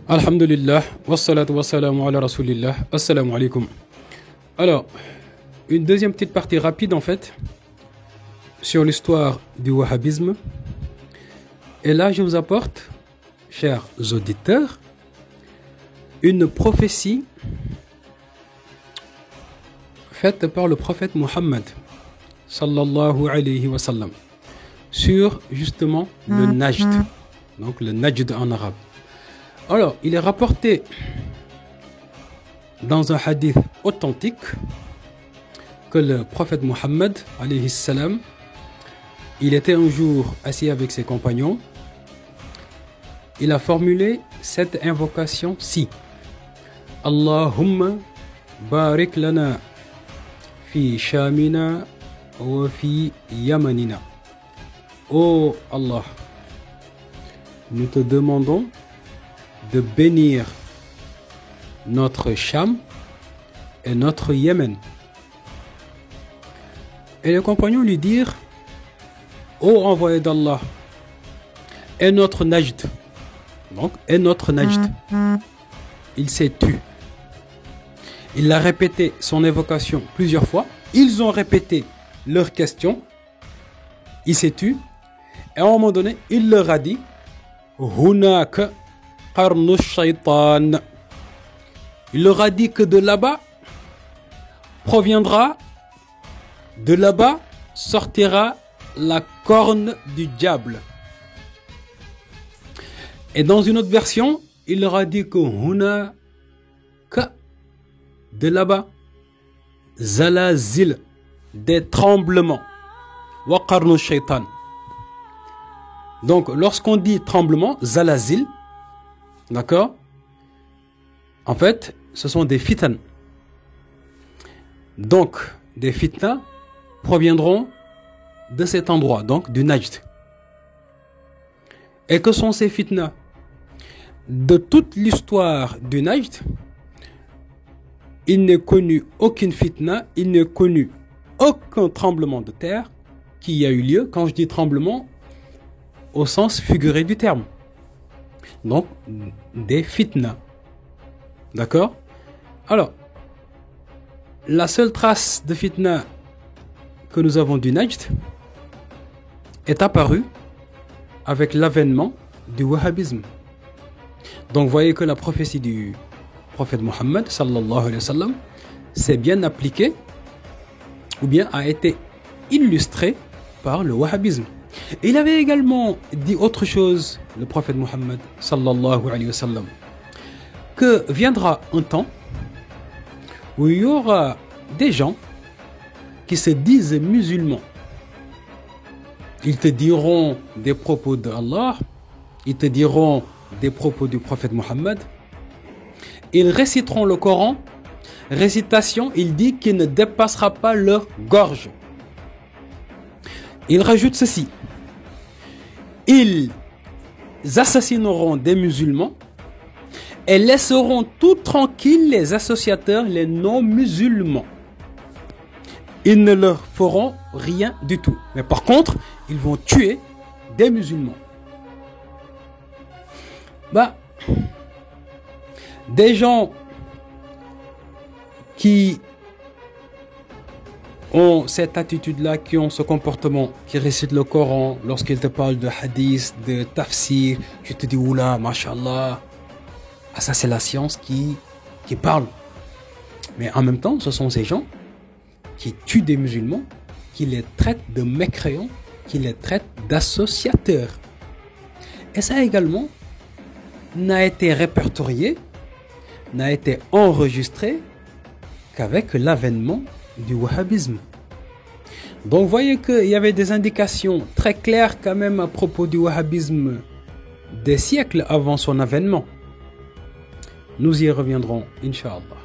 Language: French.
Alhamdulillah, wassalatu wassalamu ala rasulillah, assalamu alaikum. Alors, une deuxième petite partie rapide en fait, sur l'histoire du wahhabisme. Et là, je vous apporte, chers auditeurs, une prophétie faite par le prophète Muhammad, sallallahu alayhi wa sallam, sur justement le Najd, donc le Najd en arabe. Alors, il est rapporté dans un hadith authentique que le prophète Muhammad, alayhi salam, il était un jour assis avec ses compagnons. Il a formulé cette invocation-ci. Allahumma barik lana fi shamina wa fi yamanina. Oh Allah, nous te demandons de bénir notre Cham et notre Yémen. Et les compagnons lui dirent: ô envoyé d'Allah, et notre Najd. Donc, et notre Najd. Il s'est tu. Il a répété son évocation plusieurs fois. Ils ont répété leur question. Il s'est tu. Et à un moment donné, il leur a dit: Hunaka qarnu shaytan. Il leur a dit que de là-bas proviendra, de là-bas sortira la corne du diable. Et dans une autre version, il leur a dit que hunaka, de là-bas, zalazil, des tremblements, wa qarnu shaytan. Donc, lorsqu'on dit tremblement, zalazil, d'accord? En fait, ce sont des fitans. Donc, des fitnas proviendront de cet endroit, donc du Najd. Et que sont ces fitnas? De toute l'histoire du Najd, il n'est connu aucune fitna, il n'est connu aucun tremblement de terre qui a eu lieu. Quand je dis tremblement, au sens figuré du terme. Donc, des fitnas. D'accord? Alors, la seule trace de fitna que nous avons du Najd est apparue avec l'avènement du wahhabisme. Donc, vous voyez que la prophétie du prophète Muhammad, sallallahu alayhi wa sallam, s'est bien appliquée ou bien a été illustrée par le wahhabisme. Et il avait également dit autre chose, le prophète Muhammad, sallallahu alayhi wa sallam, que viendra un temps où il y aura des gens qui se disent musulmans. Ils te diront des propos d'Allah, ils te diront des propos du prophète Muhammad. Ils réciteront le Coran. Récitation, il dit qu'il ne dépassera pas leur gorge. Il rajoute ceci: ils assassineront des musulmans et laisseront tout tranquilles les associateurs, les non-musulmans. Ils ne leur feront rien du tout. Mais par contre, ils vont tuer des musulmans. Des gens qui ont cette attitude-là, qui ont ce comportement, qui récitent le Coran, lorsqu'ils te parlent de hadith, de tafsir, je te dis, oula, mashallah. Ah, ça, c'est la science qui parle. Mais en même temps, ce sont ces gens qui tuent des musulmans, qui les traitent de mécréants, qui les traitent d'associateurs. Et ça également n'a été répertorié, n'a été enregistré qu'avec l'avènement du wahhabisme. Donc vous voyez qu'il y avait des indications très claires quand même à propos du wahhabisme des siècles avant son avènement. Nous y reviendrons, Inch'Allah.